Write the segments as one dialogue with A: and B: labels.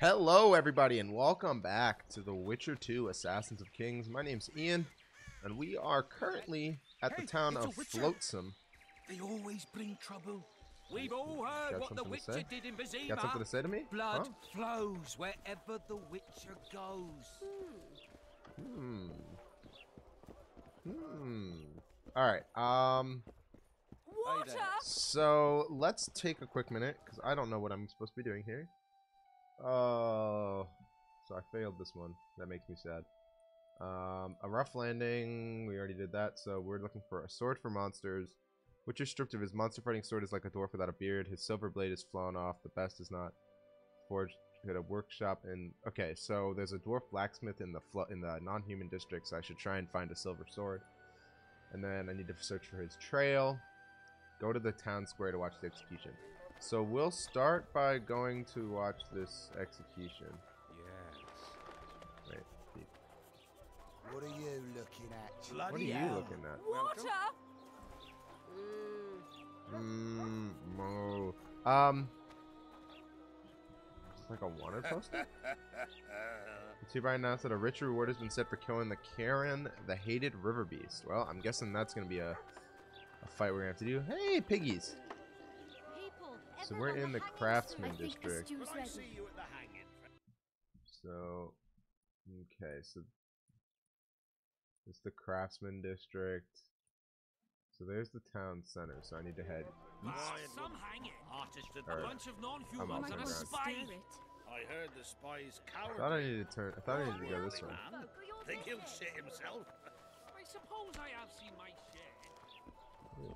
A: Hello, everybody, and welcome back to The Witcher 2 Assassins of Kings. My name's Ian, and we are currently at the town of Flotsam.
B: They always bring trouble.
C: We've all heard what the Witcher did in Bazima.
A: Got something to say to me?
C: Blood flows wherever the Witcher goes.
A: Alright,
D: Water!
A: so let's take a quick minute, because I don't know what I'm supposed to be doing here. Oh, so I failed this one. That makes me sad. A rough landing, we already did that, so we're looking for a sword for monsters. Witcher stripped of his monster fighting sword is like a dwarf without a beard. His silver blade is flown off. The best is not forged at a workshop. And okay, so there's a dwarf blacksmith in the non-human district, so I should try and find a silver sword. And then I need to search for his trail. Go to the town square to watch the execution. So we'll start by going to watch this execution.
B: Yes.
A: Wait.
B: What are you looking at?
A: What are you looking at?
D: Water!
A: It's like a wanted poster? It's hereby announced that a rich reward has been set for killing the Karen, the hated river beast. Well, I'm guessing that's going to be a fight we're going to have to do. Hey, piggies! So we're in the craftsman district. So, okay, so it's the craftsman district. So there's the town center, so I need to head east.
C: Some hanging. Artist at
A: Or,
C: a bunch of
A: I'm
C: non-humans
A: off
C: and a
A: the
C: spy.
B: I heard the spy's coward.
A: I thought I needed to turn. I thought I needed to go this way.
B: Think he'll shit himself?
C: I suppose I have seen my share.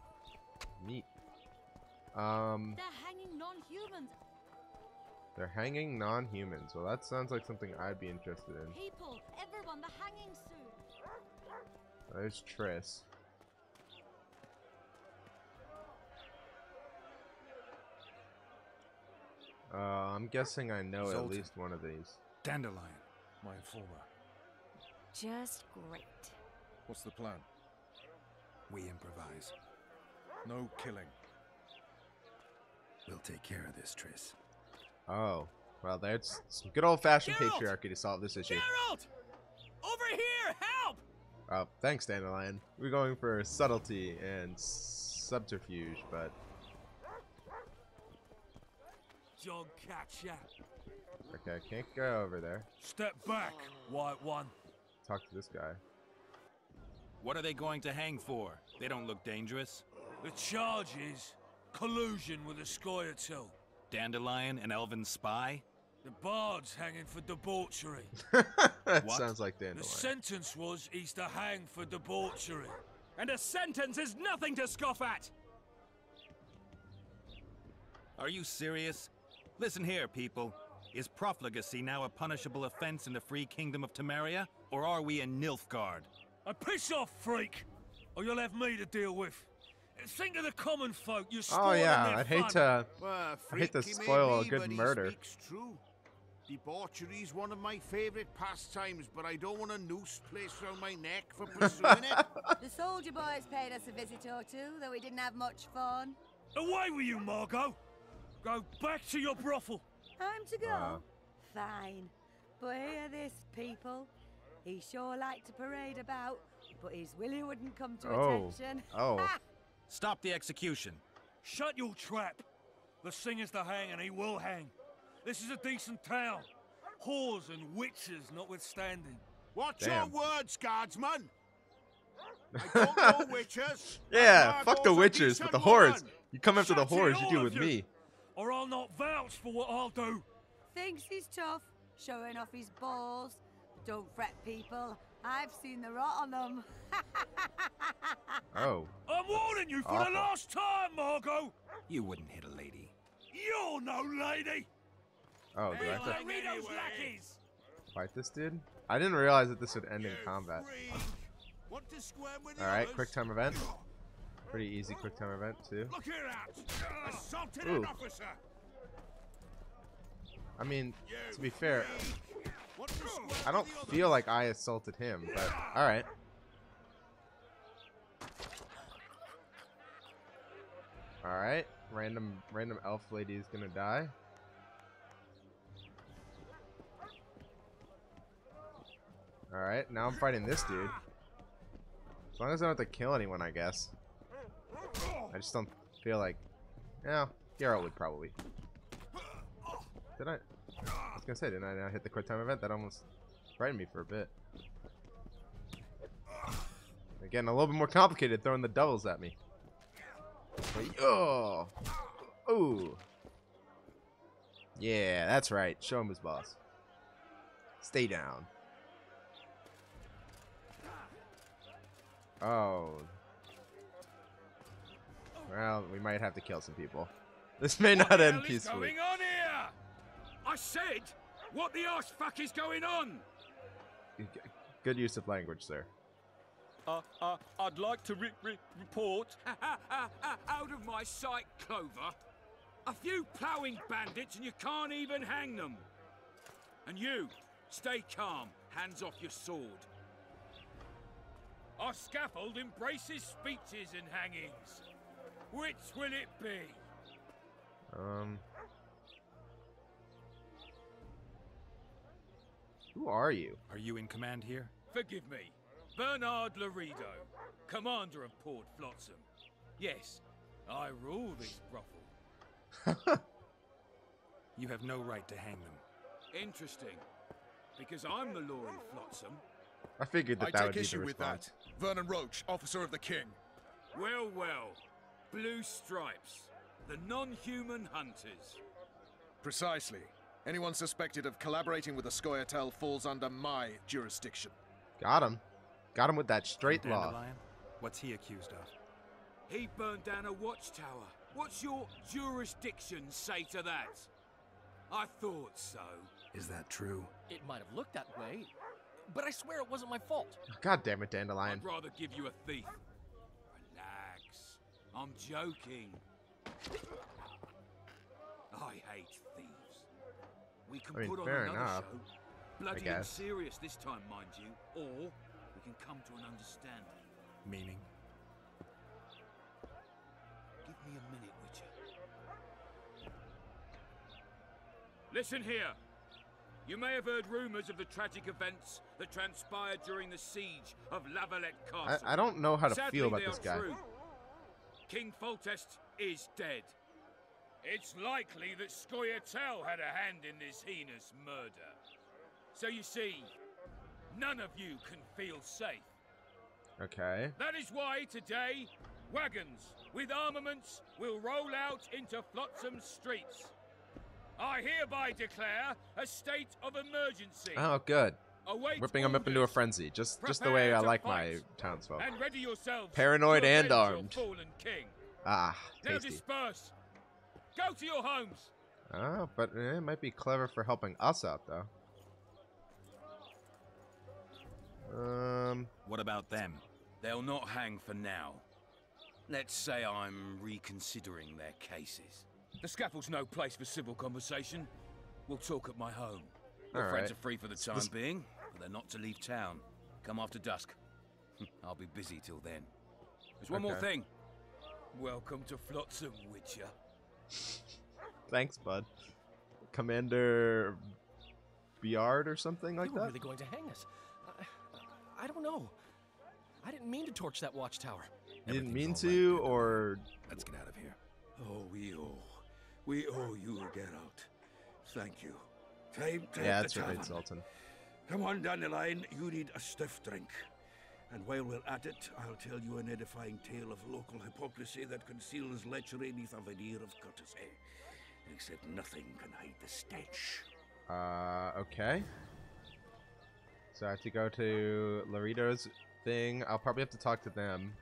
A: Neat.
D: They're hanging non-humans.
A: They're hanging non-humans. Well, that sounds like something I'd be interested in.
D: People, everyone, they're hanging soon.
A: There's Triss. I'm guessing I know at least one of these.
E: Dandelion, my informer.
D: Just great.
E: What's the plan? We improvise. No killing. We'll take care of this, Triss.
A: Oh, well, there's some good old-fashioned patriarchy to solve this issue.
C: Geralt! Over here! Help!
A: Oh, thanks, Dandelion. We're going for subtlety and subterfuge, but
C: Dog catcher.
A: okay, I can't go over there.
C: Step back, white one.
A: Talk to this guy.
F: What are they going to hang for? They don't look dangerous.
C: The charge is collusion with a Scoia'tael.
F: Dandelion, an elven spy?
C: The bard's hanging for debauchery.
A: That
F: What?
A: sounds like
C: The
A: Dandelion.
C: sentence was he's to hang for debauchery.
F: And a sentence is nothing to scoff at! Are you serious? Listen here, people. Is profligacy now a punishable offense in the free kingdom of Temeria? Or are we in Nilfgaard?
C: Piss off, freak! Or you'll have me to deal with. Think of the common folk you're
A: Oh yeah,
C: their
A: I'd hate
C: fun.
A: to.
B: Well,
A: I hate to
B: freaky
A: spoil a
B: maybe,
A: good
B: but he
A: murder.
B: speaks true. Debauchery's one of my favorite pastimes, but I don't want a noose placed around my neck for pursuing it.
D: The soldier boys paid us a visit or two, though we didn't have much fun.
C: Away with you, Margot! Go back to your brothel.
D: Time to go. Fine. But hear this, people. He sure liked to parade about, but his Willie wouldn't come to attention.
A: Oh.
F: Stop the execution.
C: Shut your trap. The singer's to hang and he will hang. This is a decent town. Whores and witches notwithstanding.
B: Watch
A: Damn.
B: your words, guardsman. I don't know witches.
A: Yeah,
B: but
A: fuck the
B: Margot's a
A: witches, but the
B: decent
A: whores.
B: woman.
A: You come after the
C: Shut it,
A: whores, you
C: all
A: deal
C: of
A: with
C: you.
A: me.
C: Or I'll not vouch for what I'll do.
D: Thinks he's tough, showing off his balls. Don't fret, people. I've seen the rot on them.
A: Oh.
C: I'm warning you for
A: Awful.
C: the last time, Margot.
F: You wouldn't hit a lady.
C: You're no lady.
A: Oh, do I have to
C: Rito's lackeys.
A: fight this dude? I didn't realize that this would end in combat.
B: Want to square with the
A: Alright,
B: others?
A: quick time event. Pretty easy quick time event, too.
B: Look here out! Assaulted
A: Ooh.
B: an officer.
A: I mean, to be fair,
B: Want to square
A: I don't
B: with the
A: feel like I assaulted him, but alright. Alright, random elf lady is gonna die. Alright, now I'm fighting this dude. As long as I don't have to kill anyone, I guess. I just don't feel like... Yeah, Geralt would probably. Did I? I was gonna say, didn't I not hit the quick time event? That almost frightened me for a bit. Again, a little bit more complicated throwing the doubles at me. Oh! Ooh! Yeah, that's right. Show him his boss. Stay down. Oh. Well, we might have to kill some people. This may not end peacefully.
C: What the hell is going on here? I said, what the arse fuck is going on?
A: Good use of language, sir.
C: I'd like to report... Out of my sight, Clover. A few ploughing bandits and you can't even hang them. And you, stay calm, hands off your sword. Our scaffold embraces speeches and hangings. Which will it be?
A: Who are you?
F: Are you in command here?
C: Forgive me. Bernard Laredo, commander of Port Flotsam. Yes, I rule this brothel.
F: You have no right to hang them.
C: Interesting. Because I'm the law in Flotsam.
A: I figured that
E: I
A: that
E: take
A: would be the
E: issue with
A: response.
E: that. Vernon Roach, officer of the king.
C: Well, well. Blue stripes. The non-human hunters.
E: Precisely. Anyone suspected of collaborating with the Scoia'tael falls under my jurisdiction.
A: Got him. Got him with that straight law.
F: Dandelion? What's he accused of?
C: He burned down a watchtower. What's your jurisdiction say to that? I thought so.
E: Is that true?
G: It might have looked that way, but I swear it wasn't my fault.
A: God damn it, Dandelion.
C: I'd rather give you a thief. Relax. I'm joking. I hate thieves. We can
A: I mean,
C: put on
A: fair
C: another
A: enough,
C: show. Bloody and
A: guess.
C: serious this time, mind you. Or we can come to an understanding.
F: Meaning?
C: Give me a minute, Witcher. Listen here. You may have heard rumors of the tragic events that transpired during the siege of Lavalette Castle.
A: I don't know how to
C: Sadly,
A: feel about
C: they
A: this
C: are
A: guy.
C: true. King Foltest is dead. It's likely that Scoia'tael had a hand in this heinous murder. So you see, none of you can feel safe.
A: Okay.
C: That is why today, wagons with armaments will roll out into Flotsam streets. I hereby declare a state of emergency.
A: Oh, good.
C: Await
A: Whipping him up into a
C: orders.
A: frenzy. Just the
C: Prepare
A: way I
C: to
A: like
C: fight.
A: my townsfolk.
C: And ready yourselves
A: Paranoid
C: to
A: and
C: avenge your
A: armed.
C: fallen king.
A: Ah,
C: Now
A: tasty.
C: disperse. Go to your homes.
A: Oh, but it might be clever for helping us out, though.
F: What about them?
C: They'll not hang for now. Let's say I'm reconsidering their cases. The scaffold's no place for civil conversation. We'll talk at my home. Your friends are free for the time being, but they're not to leave town. Come after dusk. I'll be busy till then. There's one more thing. Welcome to Flotsam, Witcher.
A: Thanks, bud. Commander Biard or something like
G: You were
A: that?
G: really going to hang us. I don't know. I didn't mean to torch that watchtower.
A: You didn't
E: Everything's
A: mean
E: all
A: to,
E: right,
A: or...
E: Let's get out of here.
B: Oh, we owe you, Geralt. Thank you. Time to
A: Yeah,
B: hit
A: that's
B: the
A: right,
B: tavern.
A: Sultan.
B: Come on, Dandelion, you need a stiff drink. And while we're at it, I'll tell you an edifying tale of local hypocrisy that conceals lechery beneath a veneer of courtesy. Except nothing can hide the stench.
A: Okay. So I have to go to Laredo's thing. I'll probably have to talk to them.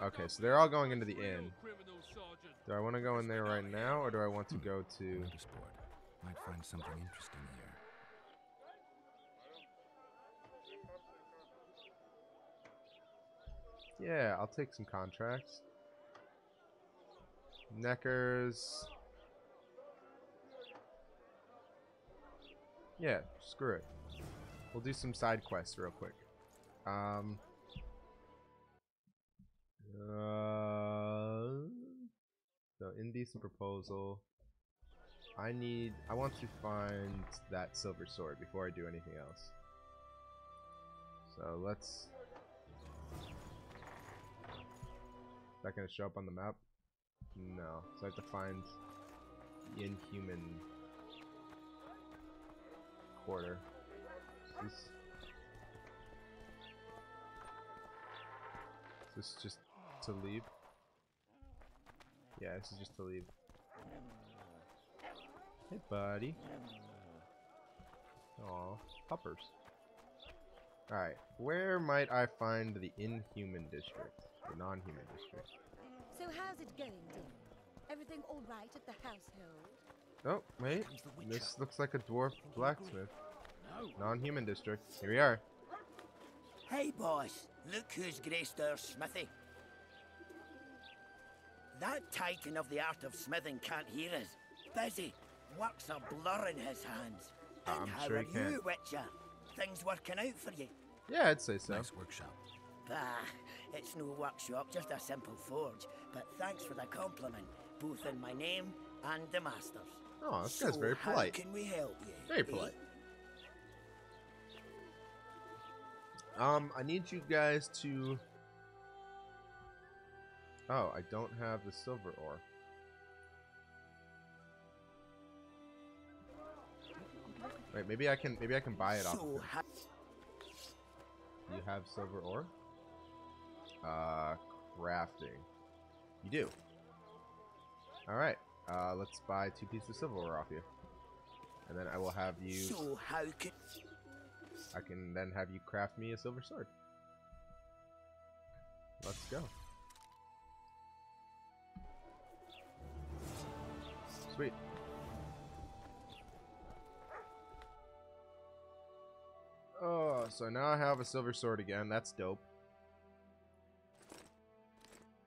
A: Okay, so they're all going into the inn. Do I want to go in there right now, or do I want to go to...
E: Motorsport. Might find something interesting here.
A: Yeah, I'll take some contracts. Neckers. Yeah, screw it. We'll do some side quests real quick. So indecent proposal. I want to find that silver sword before I do anything else. So let's... Is that gonna show up on the map? No. So I have to find the inhuman quarter. Is this just to leave? Yeah, this is just to leave. Hey, buddy. Aw, puppers. Alright, where might I find the inhuman district? The non-human district.
D: So how's it going, dear? Everything all right at the household?
A: Oh, wait. This looks like a dwarf blacksmith. Non-human district. Here we are.
H: Hey, boss. Look who's graced our smithy. That titan of the art of smithing can't hear us. Busy. Work's a blur in his hands. And
A: I'm
H: how
A: sure
H: are
A: he can.
H: you, Witcher? Things working out for you?
A: Yeah, I'd say so.
F: Nice workshop.
H: Bah, it's no workshop, just a simple forge. But thanks for the compliment, both in my name and the master's.
A: Oh, this guy's very polite.
H: How can we help you?
A: Very polite. I need you guys to... Oh, I don't have the silver ore. Wait, maybe I can buy it off of him. You have silver ore? Crafting. You do. Alright. Let's buy 2 pieces of silver ore off you. And then I will have you...
H: So how can...
A: I can then have you craft me a silver sword. Let's go. Sweet. Oh, so now I have a silver sword again. That's dope.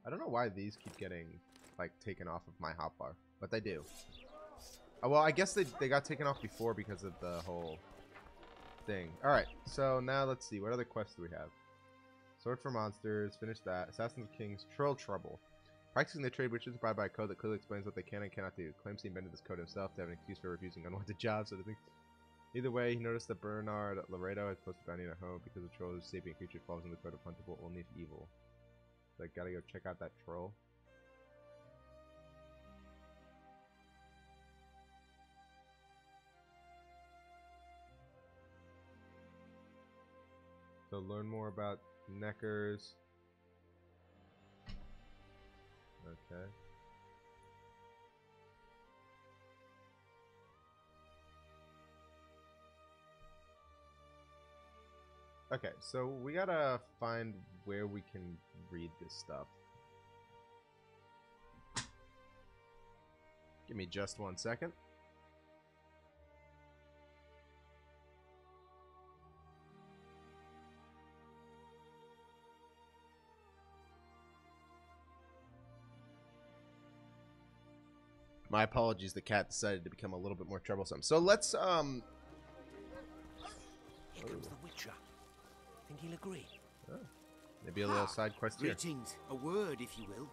A: I don't know why these keep getting, like, taken off of my hotbar, but they do. Oh, well, I guess they got taken off before because of the whole thing. Alright, so now let's see. What other quests do we have? Sword for monsters. Finish that. Assassin's King's Troll Trouble. Practicing the trade wishes abide by a code that clearly explains what they can and cannot do. Claims he invented this code himself to have an excuse for refusing unwanted jobs. So either way, he noticed that Bernard Laredo had posted bounty at home because the troll is a sapient creature falls in the code of huntable only if evil. So I gotta go check out that troll. So learn more about Neckers. Okay. Okay, so we gotta find where we can read this stuff. Give me just 1 second. My apologies, the cat decided to become a little bit more troublesome. So let's,
G: Here comes the Witcher. Think he'll agree?
A: Oh, maybe a little side quest here.
H: Greetings. A word, if you will.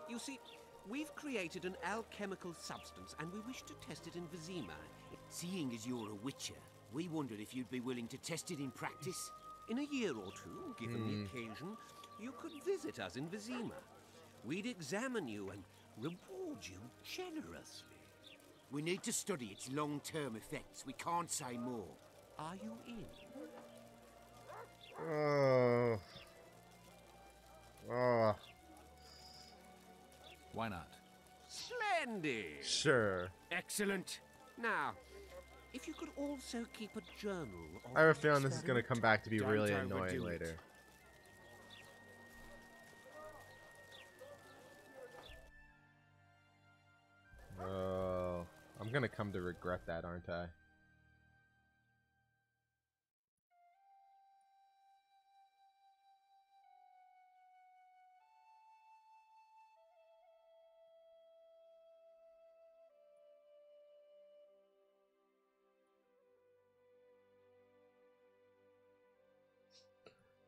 G: You see, we've created an alchemical substance, and we wish to test it in Vizima.
H: Seeing as you're a Witcher, we wondered if you'd be willing to test it in practice.
G: In a year or two, given the occasion, you could visit us in Vizima. We'd examine you and reward you generously.
H: We need to study its long-term effects. We can't say more.
G: Are you in?
A: Oh. Oh.
F: Why not?
G: Splendid!
A: Sure.
H: Excellent.
G: Now, if you could also keep a journal of
A: I have a feeling this is going to
G: experiment.
A: come back to be
H: Don't
A: really
H: overdo
A: annoying
H: it.
A: later. Oh, I'm going to come to regret that, aren't I?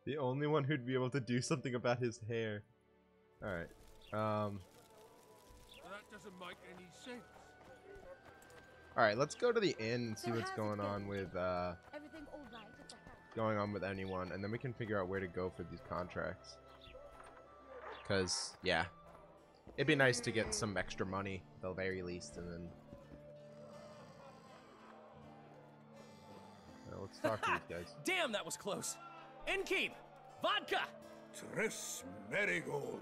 A: The only one who'd be able to do something about his hair. Alright.
B: That doesn't make any sense.
A: Alright, let's go to the inn and see what's going on with
D: Everything all right at the house?
A: going on with anyone, and then we can figure out where to go for these contracts. Cause yeah, it'd be nice to get some extra money at the very least, and then let's talk to these guys.
I: Damn, that was close. Innkeep, vodka.
B: Triss Marigold.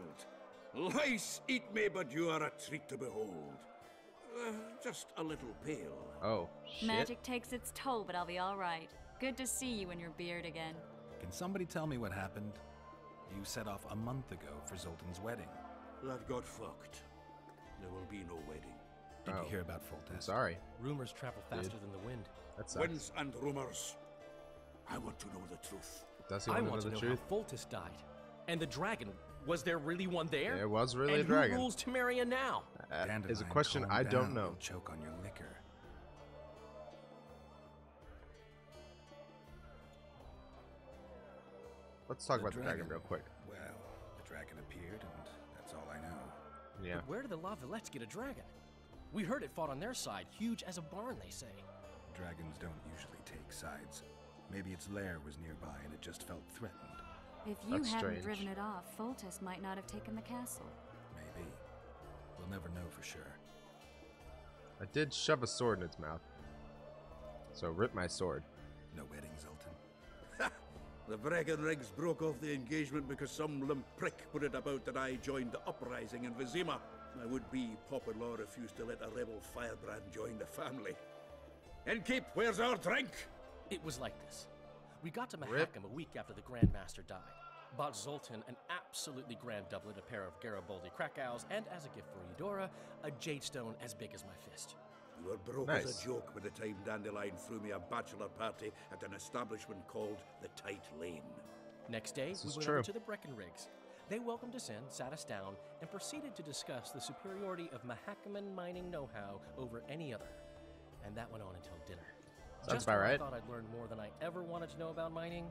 B: Lice eat me, but you are a treat to behold. Just a little pale.
A: Oh, shit.
J: Magic takes its toll, but I'll be all right. Good to see you in your beard again.
F: Can somebody tell me what happened? You set off a month ago for Zoltan's wedding.
B: That got fucked. There will be no wedding.
F: Did you hear about Foltest?
A: I'm sorry.
I: Rumors travel faster than the wind.
A: That sucks.
B: Winds and rumors. I want to know the truth.
A: Does he
I: I
A: want
I: want
A: to
I: to
A: know
I: know
A: the truth?
I: how Foltest died. And the dragon, was there really one there?
A: There was really
I: and
A: a dragon.
I: Who rules Temeria now?
A: That
F: Dandelion,
A: is a question
F: calm
A: I
F: down.
A: don't know.
F: You'll choke on your liquor.
A: Let's talk about the dragon real quick.
F: Well, the dragon appeared, and that's all I know.
A: Yeah.
I: But where did the La Villettes get a dragon? We heard it fought on their side, huge as a barn, they say.
F: Dragons don't usually take sides. Maybe its lair was nearby and it just felt threatened.
J: If you
A: That's
J: hadn't
A: strange.
J: driven it off, Foltest might not have taken the castle.
F: Maybe. We'll never know for sure.
A: I did shove a sword in its mouth. So rip my sword.
F: No wedding, Zoltan.
B: The Breckenrigs broke off the engagement because some limp prick put it about that I joined the uprising in Vizima. My would-be Popper-law refused to let a rebel firebrand join the family. Innkeep, where's our drink?
I: It was like this. We got to
A: Rip.
I: Mahakam a week after the Grand Master died. Bought Zoltan an absolutely grand doublet, a pair of Garibaldi Krakau's, and as a gift for Eudora, a jade stone as big as my fist.
B: You were broke
A: Nice.
B: as a joke by the time Dandelion threw me a bachelor party at an establishment called the Tight Lane.
I: Next day,
A: This
I: we
A: is
I: went
A: true.
I: over to the Breckenrigs. They welcomed us in, sat us down, and proceeded to discuss the superiority of Mahakaman mining know-how over any other. And that went on until dinner.
A: Sounds
I: Just
A: about
I: when
A: right.
I: I thought I'd learned more than I ever wanted to know about mining,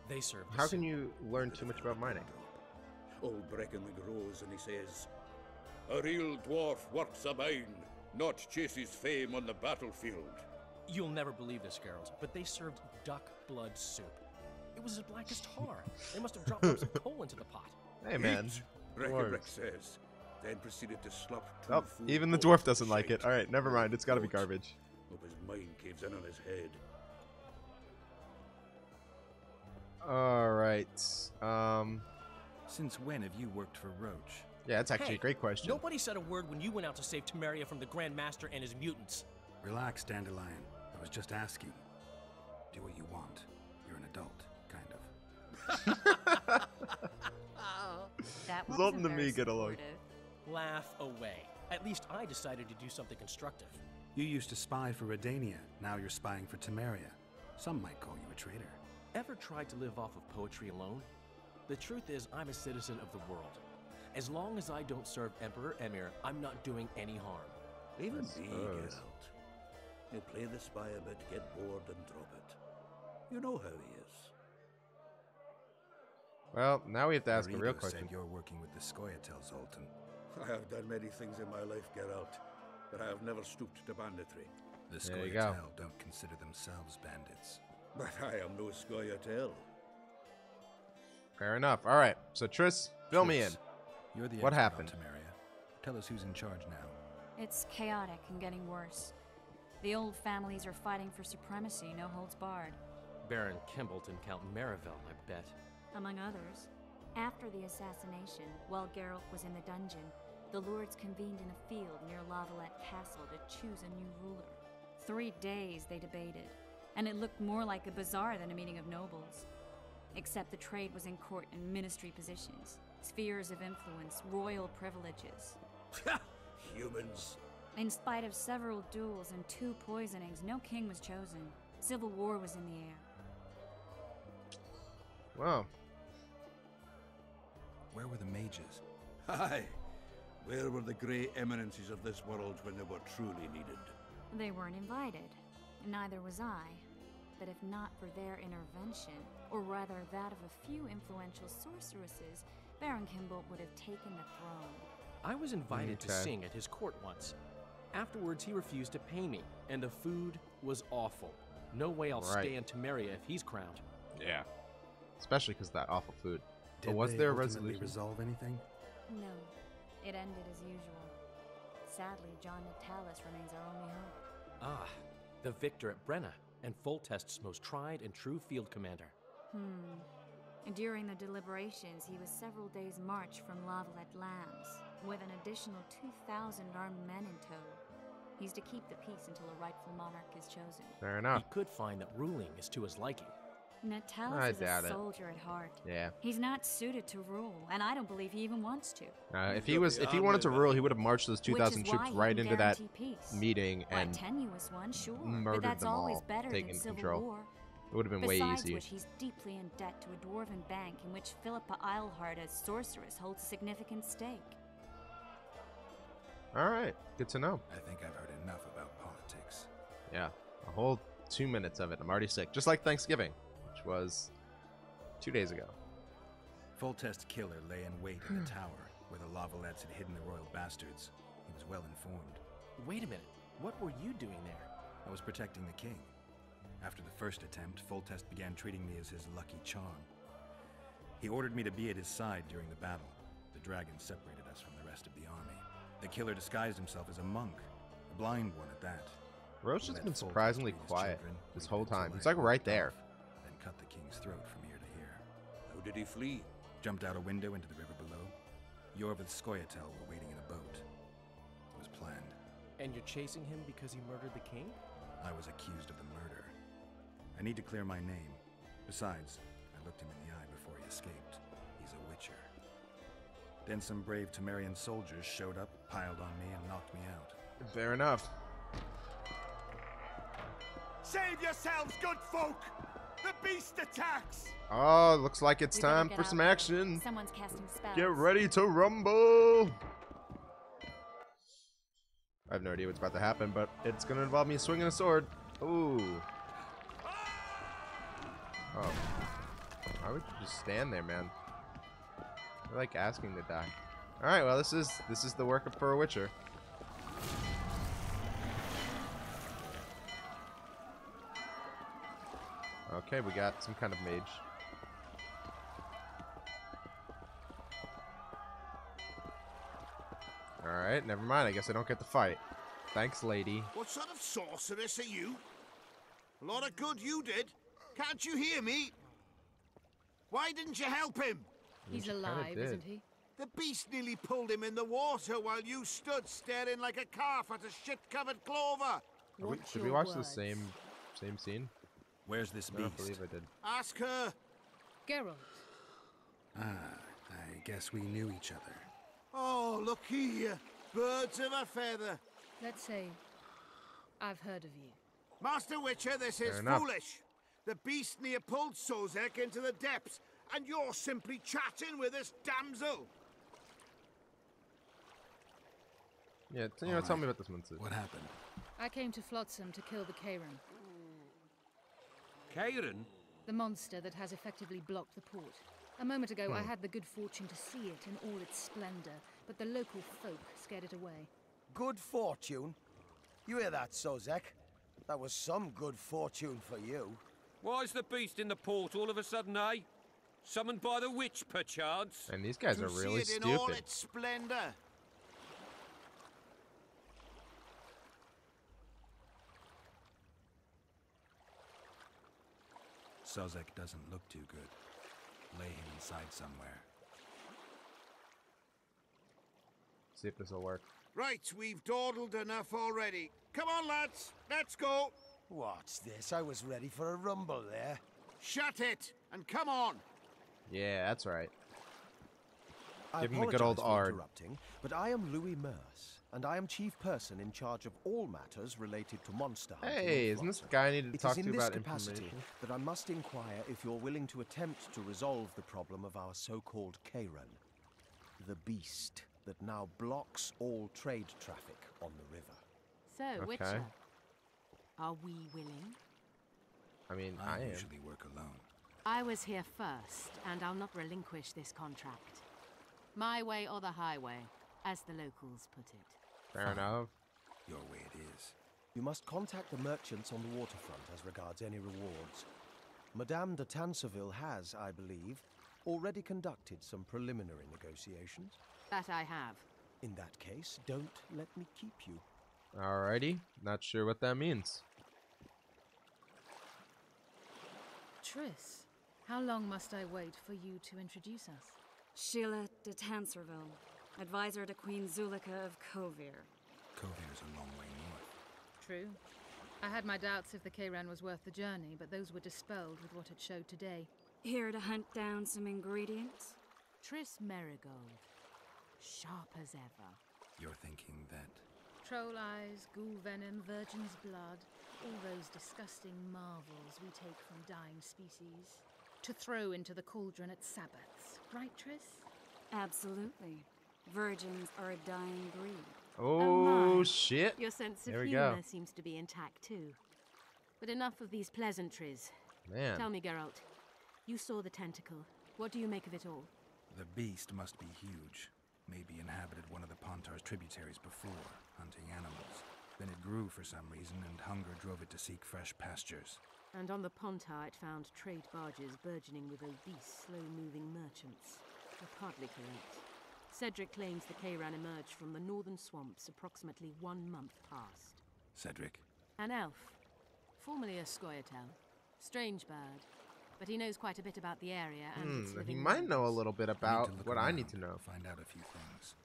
I: they served
A: How
I: us.
A: can you learn too much about mining?
B: Old Breckenrig rose and he says, "A real dwarf works a mine, not chases fame on the battlefield."
I: You'll never believe this, Geralt, but they served duck blood soup. It was as black as tar. They must have dropped lumps of coal into the pot.
A: Hey man.
B: Eat, Breckenrig
A: Dwarves.
B: says, then proceeded to slop two
A: Oh,
B: full
A: even the
B: bowls
A: dwarf doesn't
B: of
A: like it.
B: shite.
A: Alright, never mind. It's gotta be
B: Goat.
A: garbage.
B: Hope his mind caves in on his head.
A: Alright.
F: Since when have you worked for Roach?
A: Yeah, that's actually
I: Hey,
A: a great question.
I: Nobody said a word when you went out to save Temeria from the Grand Master and his mutants.
F: Relax, Dandelion. I was just asking. Do what you want. You're an adult, kind of.
J: That
A: Zoltan
J: wasn't
A: and me
J: very
A: get along.
J: supportive.
I: Laugh away. At least I decided to do something constructive.
F: You used to spy for Redania. Now you're spying for Temeria. Some might call you a traitor.
I: Ever tried to live off of poetry alone? The truth is, I'm a citizen of the world. As long as I don't serve Emperor Emir, I'm not doing any harm.
B: Even
A: I
B: me,
A: suppose.
B: Geralt. You play the spy a bit, get bored and drop it. You know how he is.
A: Well, now we have to ask a
F: Rodrigo
A: real
F: said
A: question.
F: you're working with the Scoia'tael, Zoltan.
B: I have done many things in my life, Geralt, but I have never stooped to banditry.
F: The
A: There you go.
F: Scoia'tael don't consider themselves bandits.
B: But I am no Scoia'tael.
A: Fair enough. Alright, so Triss, fill me in.
F: Triss, You're the
A: What
F: expert on
A: happened?
F: Temeria. Tell us who's in charge now.
J: It's chaotic and getting worse. The old families are fighting for supremacy, no holds barred.
I: Baron Kimbalt and Count Marivel, I bet.
J: Among others. After the assassination, while Geralt was in the dungeon, the lords convened in a field near La Valette Castle to choose a new ruler. 3 days they debated, and it looked more like a bazaar than a meeting of nobles. Except the trade was in court and ministry positions, spheres of influence, royal privileges.
B: Humans.
J: In spite of several duels and 2 poisonings, no king was chosen. Civil war was in the air.
A: Wow.
F: Where were the mages?
B: Aye. Where were the grey eminences of this world when they were truly needed?
J: They weren't invited. Neither was I. But if not for their intervention, or rather that of a few influential sorceresses, Baron Kimbalt would have taken the throne.
I: I was invited to
A: Okay.
I: sing at his court once. Afterwards, he refused to pay me, and the food was awful. No way I'll stay in Temeria if he's crowned.
A: Yeah. Especially because of that awful food.
K: Did
A: but was
K: they
A: there a
K: ultimately
A: resolution?
K: resolve anything?
J: No, it ended as usual. Sadly, John Natalis remains our only hope.
I: Ah, the victor at Brenna, and Foltest's most tried and true field commander.
J: During the deliberations, he was several days' march from Lavalette lands, with an additional 2,000 armed men in tow. He's to keep the peace until a rightful monarch is chosen.
A: Fair enough.
I: He could find that ruling is to his liking.
J: Natalis is a soldier at heart.
A: Yeah.
J: He's not suited to rule, and I don't believe he even wants to.
A: If he wanted to rule, he would have marched those 2,000 troops right into that meeting and
J: tenuous one, sure,
A: murdered
J: but that's
A: them
J: always
A: all,
J: better
A: taking
J: than civil
A: control.
J: war.
A: It would have been
J: Besides
A: way easier.
J: which, he's deeply in debt to a dwarven bank in which Philippa Eilhart, as sorceress, holds a significant stake.
A: All right, good to know.
K: I think I've heard enough about politics.
A: Yeah, a whole 2 minutes of it. I'm already sick. Just like Thanksgiving, which was 2 days ago.
F: Foltest's killer lay in wait in the tower, where the Lavalettes had hidden the royal bastards. He was well informed.
I: Wait a minute. What were you doing there?
F: I was protecting the king. After the first attempt, Foltest began treating me as his lucky charm. He ordered me to be at his side during the battle. The dragon separated us from the rest of the army. The killer disguised himself as a monk, a blind one at that.
A: Roche has been surprisingly quiet this whole time. He's like right there.
F: Then cut the king's throat from ear to ear.
B: How did he flee?
F: Jumped out a window into the river below. Yorvith Skoyatel were waiting in a boat. It was planned.
I: And you're chasing him because he murdered the king?
F: I was accused of the murder. I need to clear my name. Besides, I looked him in the eye before he escaped. He's a witcher. Then some brave Temerian soldiers showed up, piled on me, and knocked me out.
A: Fair enough.
B: Save yourselves, good folk! The beast attacks!
A: Oh, looks like it's
J: We better
A: time
J: get
A: for
J: out
A: some
J: there.
A: action.
J: Someone's casting spells.
A: Get ready to rumble! I have no idea what's about to happen, but it's going to involve me swinging a sword. Ooh. Oh. Why would you just stand there, man? You're like asking to die. Alright, well this is the workup for a witcher. Okay, we got some kind of mage. Alright, never mind. I guess I don't get to fight. Thanks, lady.
B: What sort of sorceress are you? A lot of good you did. Can't you hear me? Why didn't you help him?
L: He's alive, isn't he?
B: The beast nearly pulled him in the water while you stood staring like a calf at a shit-covered clover.
A: Did we watch the same scene?
F: Where's this
A: I
F: beast?
A: don't believe I did.
B: Ask her.
L: Geralt.
F: Ah, I guess we knew each other.
B: Oh, look here. Birds of a feather.
L: Let's say I've heard of you.
B: Master Witcher, this is
A: Fair enough.
B: foolish. The beast near pulled Sozek into the depths, and you're simply chatting with this damsel.
A: Yeah, tell me about this one, sis.
F: What happened?
L: I came to Flotsam to kill the Kairan,
G: Kairan?
L: the monster that has effectively blocked the port. A moment ago, I had the good fortune to see it in all its splendor, but the local folk scared it away.
M: Good fortune? You hear that, Sozek? That was some good fortune for you.
G: Why's the beast in the port all of a sudden, eh? Summoned by the witch, perchance?
A: And these guys are really
B: see it in all
A: stupid.
B: its splendor.
F: Sozek doesn't look too good. Lay him inside somewhere.
A: See if this will work.
B: Right, we've dawdled enough already. Come on, lads, let's go.
M: What's this? I was ready for a rumble there.
B: Shut it, and come on.
A: Yeah, that's right.
M: I
A: Give him the good old
M: apologize for
A: Ard.
M: interrupting, but I am Louis Merce, and I am chief person in charge of all matters related to monster hunting.
A: Hey,
M: in
A: isn't this the
M: Flotsam.
A: guy I needed to
M: It
A: talk
M: is
A: to
M: in this
A: about
M: capacity
A: information?
M: that I must inquire if you're willing to attempt to resolve the problem of our so-called Kairan, the beast that now blocks all trade traffic on the river.
L: So,
A: Okay.
L: Witcher, are we willing?
A: I mean,
F: I
A: I am.
F: usually work alone.
L: I was here first, and I'll not relinquish this contract. My way or the highway, as the locals put it.
A: Fair enough.
F: your way it is.
M: You must contact the merchants on the waterfront as regards any rewards. Madame de Tanseville has, I believe, already conducted some preliminary negotiations.
N: That I have.
M: In that case, don't let me keep you.
A: Alrighty. Not sure what that means.
L: Triss, how long must I wait for you to introduce us?
J: Sheila de Tanserville, advisor to Queen Zulika of Kovir.
F: Kovir's a long way north.
L: True. I had my doubts if the Kayran was worth the journey, but those were dispelled with what it showed today.
J: Here to hunt down some ingredients?
N: Triss Merigold. Sharp as ever.
F: You're thinking that...
L: Troll eyes, ghoul venom, virgin's blood, all those disgusting marvels we take from dying species, to throw into the cauldron at Sabbaths. Right, Triss?
J: Absolutely. Virgins are a dying breed.
A: Oh, shit.
N: Your sense of
A: There we
N: humor
A: go.
N: seems to be intact, too. But enough of these pleasantries.
A: Man.
N: Tell me, Geralt. You saw the tentacle. What do you make of it all?
F: The beast must be huge. Maybe inhabited one of the Pontar's tributaries before, hunting animals. Then it grew for some reason, and hunger drove it to seek fresh pastures.
N: And on the Pontar it found trade barges burgeoning with obese, slow-moving merchants. You're partly correct. Cedric claims the Kayran emerged from the northern swamps approximately 1 month past.
F: Cedric?
N: An elf. Formerly a Scoia'tael. Strange bird. But he knows quite a bit about the area and its living
A: He might know a
N: wonders.
A: little bit about what I need to know.
F: Find out a few things.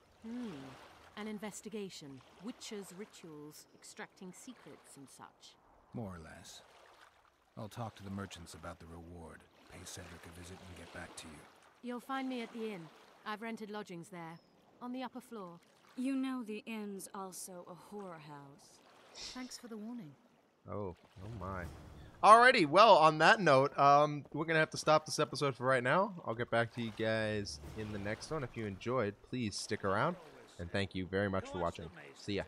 N: An investigation. Witches' rituals, extracting secrets and such.
F: More or less. I'll talk to the merchants about the reward, pay Cedric a visit, and get back to you.
N: You'll find me at the inn. I've rented lodgings there, on the upper floor.
J: You know the inn's also a horror house.
L: Thanks for the warning.
A: Oh my. Alrighty, well, on that note, we're going to have to stop this episode for right now. I'll get back to you guys in the next one. If you enjoyed, please stick around. And thank you very much for watching. See ya.